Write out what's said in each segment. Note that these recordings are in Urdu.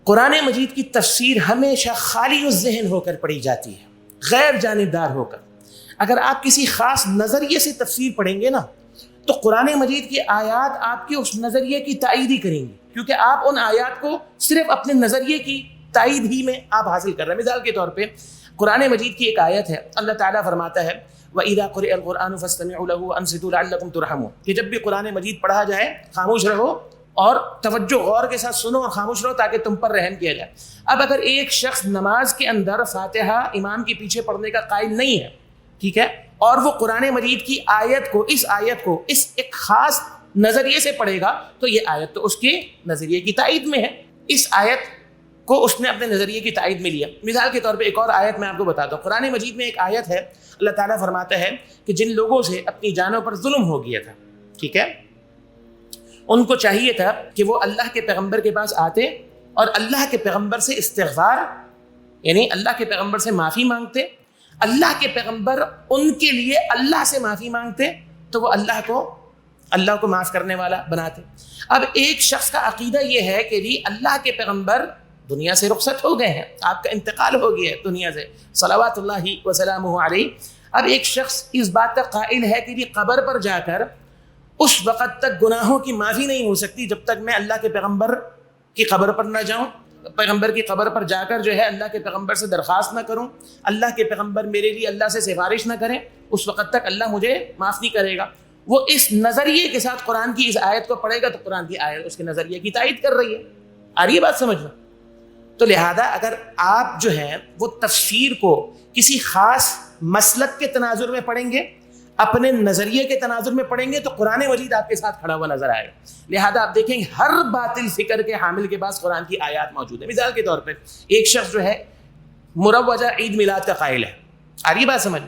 قرآن مجید کی تفسیر ہمیشہ خالی الذہن ہو کر پڑھی جاتی ہے، غیر جانبدار ہو کر۔ اگر آپ کسی خاص نظریے سے تفسیر پڑھیں گے نا تو قرآن مجید کی آیات آپ کے اس نظریے کی تائید ہی کریں گی، کیونکہ آپ ان آیات کو صرف اپنے نظریے کی تائید ہی میں آپ حاصل کر رہے ہیں۔ مثال کے طور پہ قرآن مجید کی ایک آیت ہے، اللہ تعالیٰ فرماتا ہے وَإِذَا قُرِئَ الْقُرْآنُ فَاسْتَمِعُوا لَهُ وَأَنصِتُوا لَعَلَّكُمْ تُرْحَمُونَ، کہ جب بھی قرآن مجید پڑھا جائے خاموش رہو اور توجہ غور کے ساتھ سنو اور خاموش رہو تاکہ تم پر رحم کیا جائے۔ اب اگر ایک شخص نماز کے اندر فاتحہ امام کے پیچھے پڑھنے کا قائل نہیں ہے، ٹھیک ہے، اور وہ قرآن مجید کی آیت کو اس ایک خاص نظریے سے پڑھے گا تو یہ آیت تو اس کے نظریے کی تائید میں ہے، اس آیت کو اس نے اپنے نظریے کی تائید میں لیا۔ مثال کے طور پہ ایک اور آیت میں آپ کو بتاتا ہوں، قرآن مجید میں ایک آیت ہے، اللہ تعالیٰ فرماتا ہے کہ جن لوگوں سے اپنی جانوں پر ظلم ہو گیا تھا، ٹھیک ہے، ان کو چاہیے تھا کہ وہ اللہ کے پیغمبر کے پاس آتے اور اللہ کے پیغمبر سے استغفار، یعنی اللہ کے پیغمبر سے معافی مانگتے، اللہ کے پیغمبر ان کے لیے اللہ سے معافی مانگتے تو وہ اللہ کو معاف کرنے والا بناتے۔ اب ایک شخص کا عقیدہ یہ ہے کہ جی اللہ کے پیغمبر دنیا سے رخصت ہو گئے ہیں، آپ کا انتقال ہو گیا ہے دنیا سے، صلوات اللہ وسلامہ علیہ۔ اب ایک شخص اس بات کا قائل ہے کہ جی قبر پر جا کر اس وقت تک گناہوں کی معافی نہیں ہو سکتی جب تک میں اللہ کے پیغمبر کی قبر پر نہ جاؤں، پیغمبر کی قبر پر جا کر جو ہے اللہ کے پیغمبر سے درخواست نہ کروں، اللہ کے پیغمبر میرے لیے اللہ سے سفارش نہ کریں، اس وقت تک اللہ مجھے معاف نہیں کرے گا۔ وہ اس نظریے کے ساتھ قرآن کی اس آیت کو پڑھے گا تو قرآن کی آیت اس کے نظریے کی تائید کر رہی ہے۔ آ رہی ہے بات سمجھ میں؟ تو لہذا اگر آپ جو ہے وہ تفسیر کو کسی خاص مسلک کے تناظر میں پڑھیں گے، اپنے نظریے کے تناظر میں پڑھیں گے تو قرآن مجید آپ کے ساتھ کھڑا ہوا نظر آئے گا۔ لہذا آپ دیکھیں گے ہر باطل فکر کے حامل کے پاس قرآن کی آیات موجود ہے۔ مثال کے طور پہ ایک شخص جو ہے مروجہ عید میلاد کا قائل ہے، آ رہی بات سمجھ،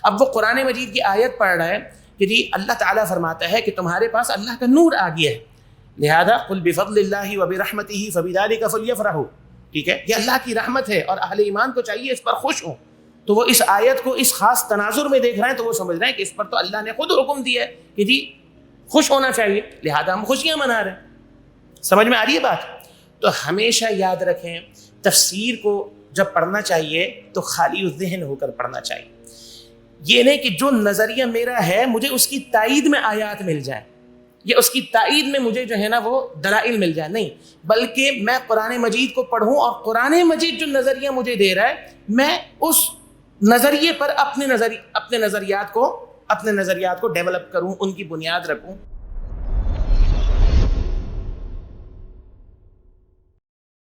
اب وہ قرآن مجید کی آیت پڑھ رہا ہے کہ جی اللہ تعالیٰ فرماتا ہے کہ تمہارے پاس اللہ کا نور آ گیا ہے، لہذا قل بفضل اللہ وبرحمتہ فبذلک فلیفرحوا، ٹھیک ہے، یہ اللہ کی رحمت ہے اور اہل ایمان کو چاہیے اس پر خوش ہوں۔ تو وہ اس آیت کو اس خاص تناظر میں دیکھ رہے ہیں تو وہ سمجھ رہے ہیں کہ اس پر تو اللہ نے خود حکم دیا ہے کہ جی خوش ہونا چاہیے، لہذا ہم خوشیاں منا رہے ہیں۔ سمجھ میں آ رہی ہے بات؟ تو ہمیشہ یاد رکھیں تفسیر کو جب پڑھنا چاہیے تو خالی الذہن ہو کر پڑھنا چاہیے، یہ نہیں کہ جو نظریہ میرا ہے مجھے اس کی تائید میں آیات مل جائیں یا اس کی تائید میں مجھے جو ہے نا وہ دلائل مل جائے، نہیں، بلکہ میں قرآن مجید کو پڑھوں اور قرآن مجید جو نظریہ مجھے دے رہا ہے میں اس نظریے پر اپنے نظریات کو ڈیولپ کروں، ان کی بنیاد رکھوں۔